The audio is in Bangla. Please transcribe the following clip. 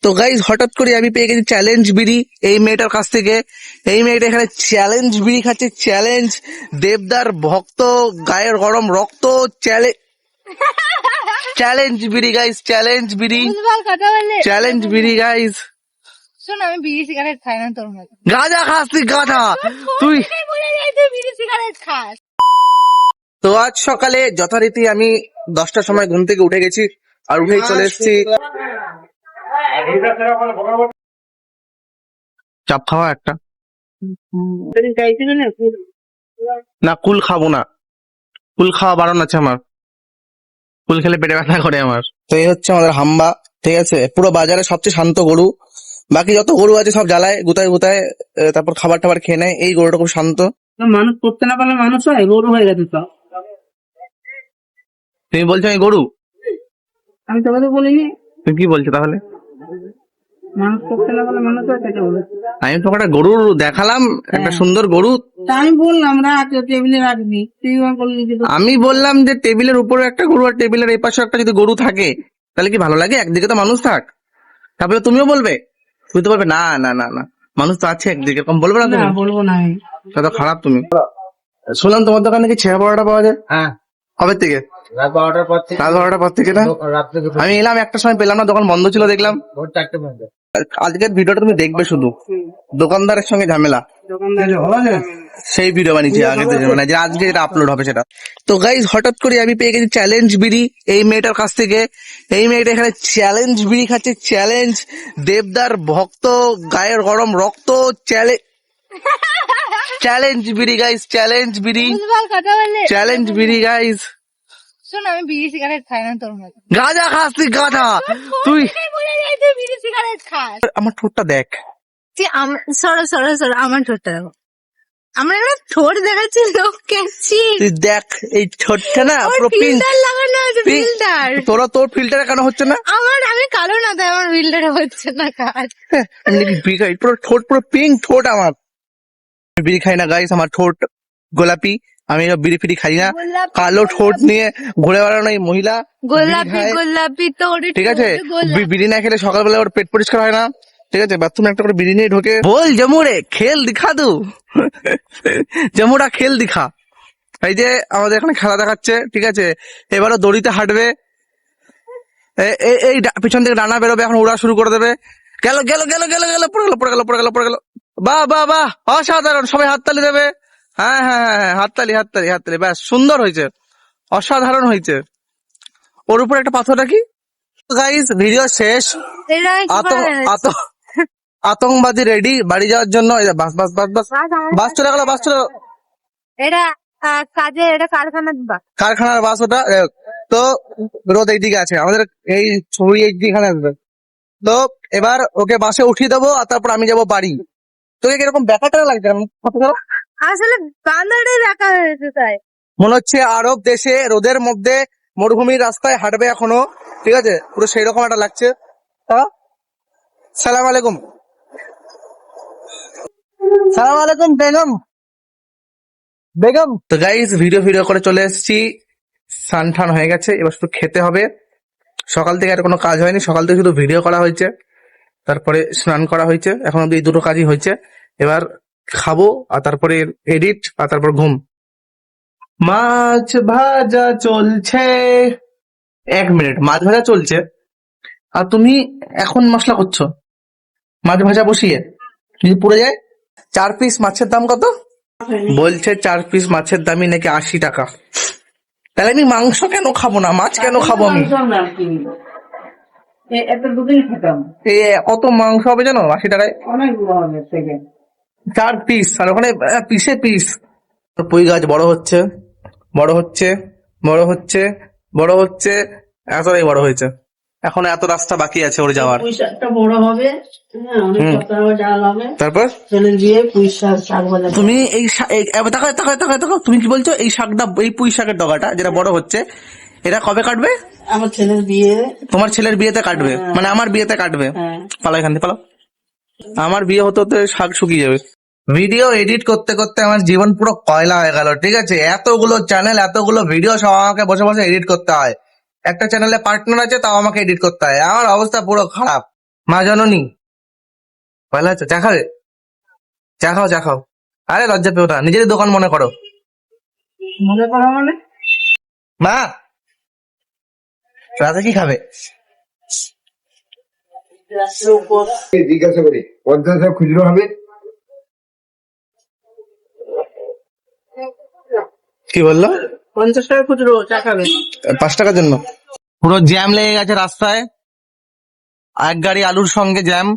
তো গাইজ হঠাৎ করে আমি পেয়ে গেছি চ্যালেঞ্জ বিড়ি এই মেয়েটার কাছ থেকে। এই মেয়েটা এখানে চ্যালেঞ্জ বিড়ি খাচ্ছে, চ্যালেঞ্জ। দেবদার ভক্ত, গায়ের গরম রক্ত, চ্যালেঞ্জ বিড়ি গাইজ, চ্যালেঞ্জ বিড়ি, চ্যালেঞ্জ বিড়ি গাইজ। শোন, আমি বিড়ি সিগারেট খাই না তোর মতো। গাঁজা খাস তুই, গাঁজা তুই। তুই বিড়ি সিগারেট খাস। তো আজ সকালে যথারীতি আমি 10টার সময় ঘুম থেকে উঠে গেছি, আর উঠেই চলে এসেছি চাপ খাওয়া একটা। না, কুল খাবো না, কুল খাওয়া বারণ আছে আমার, কুল খেলে পেটে ব্যথা করে আমার। তো এই হচ্ছে আমাদের হাম্বা, ঠিক আছে, পুরো বাজারে সবচেয়ে শান্ত গরু। বাকি যত গরু আছে সব জ্বালায় গুতায় গুতায়, তারপর খাবার টাবার খেয়ে নেয়। এই গরুটা খুব শান্ত। মানুষ করতে না পারলে মানুষ হয়, গরু হয়ে গেছে তো। তুমি বলছো আমি গরু? আমি তোকে তো বলিনি। তুমি কি বলছো তাহলে? মানুষ করতে না পারলে মানুষ হয়, সেটা বলে। আমি তোমাকে একটা গরু দেখালাম, একটা সুন্দর গরু। তা আমি বললাম রাখ, টেবিলে রাখবি, তুই বললি যে আমি বললাম যে টেবিলের উপরে একটা গরু আর টেবিলের এই পাশে একটা যদি গরু থাকে তাহলে কি ভালো লাগে? একদিকে তো মানুষ থাক। তারপরে তুমিও বলবে, তুমি তো বলবে না না না না মানুষ তো আছে একদিকে, এরকম বলবে না না, তুমি? বলবো না আমি। তো খারাপ তুমি। শুনলাম তোমার দোকানে কি ছেঁড়া পরোটা পাওয়া যায়? হ্যাঁ, কবে থেকে? রাত 12টার পর থেকে। রাত 12টার পর থেকে না? রাত্রে আমি এলাম একটা সময়, পেলাম না, দোকান বন্ধ ছিল দেখলাম। ভোর 4টে পর্যন্ত। আজকের ভিডিওটা তুমি দেখবে শুধু, দোকানদারের সঙ্গে ঝামেলা, দোকানদার সেই ভিডিও বানিয়েছি আগে থেকে, মানে যে আজকে যেটা আপলোড হবে সেটা। তো গাইজ হঠাৎ করে আমি পেয়ে গেছি চ্যালেঞ্জ বিড়ি এই মেয়েটার কাছ থেকে। এই মেয়েটা এখানে চ্যালেঞ্জ বিড়ি খাচ্ছে, চ্যালেঞ্জ। দেবদার ভক্ত, গায়ের গরম রক্ত, চ্যালেঞ্জ বিড়ি গাইজ, চ্যালেঞ্জ বিড়ি, ভুলভাল কথা বললে। চ্যালেঞ্জ বিড়ি গাইজ। শোন, আমি বিড়ি সিগারেট খাই না তোর মতো। গাঁজা খাস তুই, গাঁজা তুই। তুই বিড়ি সিগারেট খাস। আমার ঠোঁটটা দেখ। সরো সরো সরো, আমার ঠোঁটটা দেখো। আমরা একটা ঠোঁট দেখাচ্ছি লোককে। তুই দেখ এই ঠোঁটটা না পুরো পিঙ্ক। ফিল্টার লাগানো আছে, ফিল্টার। তোর ফিল্টারে কেন হচ্ছে না? আমি কালো না, তাই আমার ফিল্টার হচ্ছে না কাজ। আমি নাকি বিড়ি খাই, পুরো ঠোঁট পুরো পিঙ্ক ঠোঁট আমার। আমি বিড়ি খাই না গাইস, আমার ঠোঁট গোলাপি। আমি বিড়ি ফিড়ি খাই না। গোলাপি, কালো ঠোঁট নিয়ে ঘুরে বেড়ানো এই মহিলা গোলাপি বিড়ি খায়। গোলাপি তোর ঠিক আছে, ঠোঁট গোলাপি। বিড়ি না খেলে সকালবেলা ওর পেট পরিষ্কার হয় না। ঠিক আছে, বাথরুমে একটা করে বিড়ি নিয়ে ঢোকে। বল জমুরে খেল দিখা দু, জমুরা খেল দিখা। এই যে আমাদের এখানে খেলা দেখাচ্ছে, ঠিক আছে, এবারও দড়িতে হাঁটবে। এই পিছন থেকে ডানা বেরোবে, এখন উড়া শুরু করে দেবে। গেল গেল গেল গেল গেল, পড়ে গেল পড়ে গেল পড়ে গেল পড়ে গেল। বাহ বাহ বাহ, অসাধারণ, সবাই হাততালি দেবে। হ্যাঁ হ্যাঁ হ্যাঁ হ্যাঁ, হাততালি হাততালি হাততালি, ব্যাস, সুন্দর হয়েছে, অসাধারণ হয়েছে। ওর উপরে একটা পাথর রাখি। গাইস ভিডিও শেষ। আতঙ্কবাদী রেডি বাড়ি যাওয়ার জন্য। বাস বাস বাস বাস, বাস চলে গেল, বাস চলে গেল। এটা কাজে, এটা কারখানার বাস। কারখানার বাস ওটা। তো রোদ এইদিকে আছে, আমাদের এই ছবি এইদিকে আসবে। তো এবার ওকে বাসে উঠিয়ে দেবো, আর তারপর আমি যাবো বাড়ি। তোকে কিরকম ব্যাপারটা লাগছে? আসলে বাঁধারে রাখা হয়েছে তাই। মনে হচ্ছে আরব দেশে রোদের মধ্যে মরুভূমির রাস্তায় হাঁটবে এখনো, ঠিক আছে, পুরো সেই রকম একটা লাগছে। সালাম আলাইকুম, সালাম আলাইকুম বেগম, বেগম। তো গাইস ভিডিও করে চলে এসেছি, স্নান টান হয়ে গেছে, এবার শুধু খেতে হবে। সকাল থেকে আর কোনো কাজ হয়নি, সকাল থেকে শুধু ভিডিও করা হয়েছে, তারপরে স্নান করা হয়েছে, এখন অব্দি এই দুটো কাজই হয়েছে। এবার খাবো, আর তারপরে এডিট, আর তারপর ঘুম। মাছ ভাজা চলছে। 1 মিনিট, মাছ ভাজা চলছে আর তুমি এখন মশলা করছো? মাছ ভাজা বসিয়ে যদি পুড়ে যায়? 4 পিস মাছের দাম কত বলছে? 4 পিস মাছের দামই নাকি 80 টাকা। তাহলে আমি মাংস কেন খাবো না, মাছ কেন খাবো আমি? দুদিন খেতাম, কত মাংস হবে জানো 80 টাকায়? অনেকগুলো হবে থেকে 4 পিস, আর ওখানে পিসে পিস। পুঁই গাছ বড় হচ্ছে, বড় হচ্ছে, বড় হচ্ছে, বড় হচ্ছে, এতটাই বড় হয়েছে। এখন এত রাস্তা বাকি আছে ওর যাওয়ার। পুঁই শাকটা বড় হবে, হ্যাঁ, অনেক সপ্তাহ ডাল হবে। তারপর ছেলে দিয়ে পুঁই শাক ভাজা। তুমি তাকাও, তুমি কি বলছো? এই শাকটা, এই পুঁই শাকের ডগাটা যেটা বড় হচ্ছে, এটা কবে কাটবে? আমার ছেলের বিয়ে। তোমার ছেলের বিয়েতে কাটবে? মানে আমার বিয়েতে কাটবে? হ্যাঁ। পালাও এখান থেকে, পালাও। আমার বিয়ে হতে হতে শাক শুকিয়ে যাবে। ভিডিও এডিট করতে করতে আমার জীবন পুরো কয়লা হয়ে গেল, ঠিক আছে। এতগুলো চ্যানেল, এতগুলো ভিডিও, সব আমাকে বসে বসে এডিট করতে হয়। একটা চ্যানেলে পার্টনার আছে, তাও আমাকে এডিট করতে হয়। আমার অবস্থা পুরো খারাপ। মা জননী ভালো আছে, চা খাবে? চা খাও, চা খাও। আরে লজ্জা পেও না, নিজের দোকান মনে করো। মনে করা মানে মা রাতে কি খাবে? জিজ্ঞাসা করি 50 খুচরো হবে? কি বললো? 50 টাকা খুচরো চা খাবে। 5 টাকার জন্য পুরো জ্যাম লেগে গেছে রাস্তায়, এক গাড়ি আলুর সঙ্গে জ্যাম।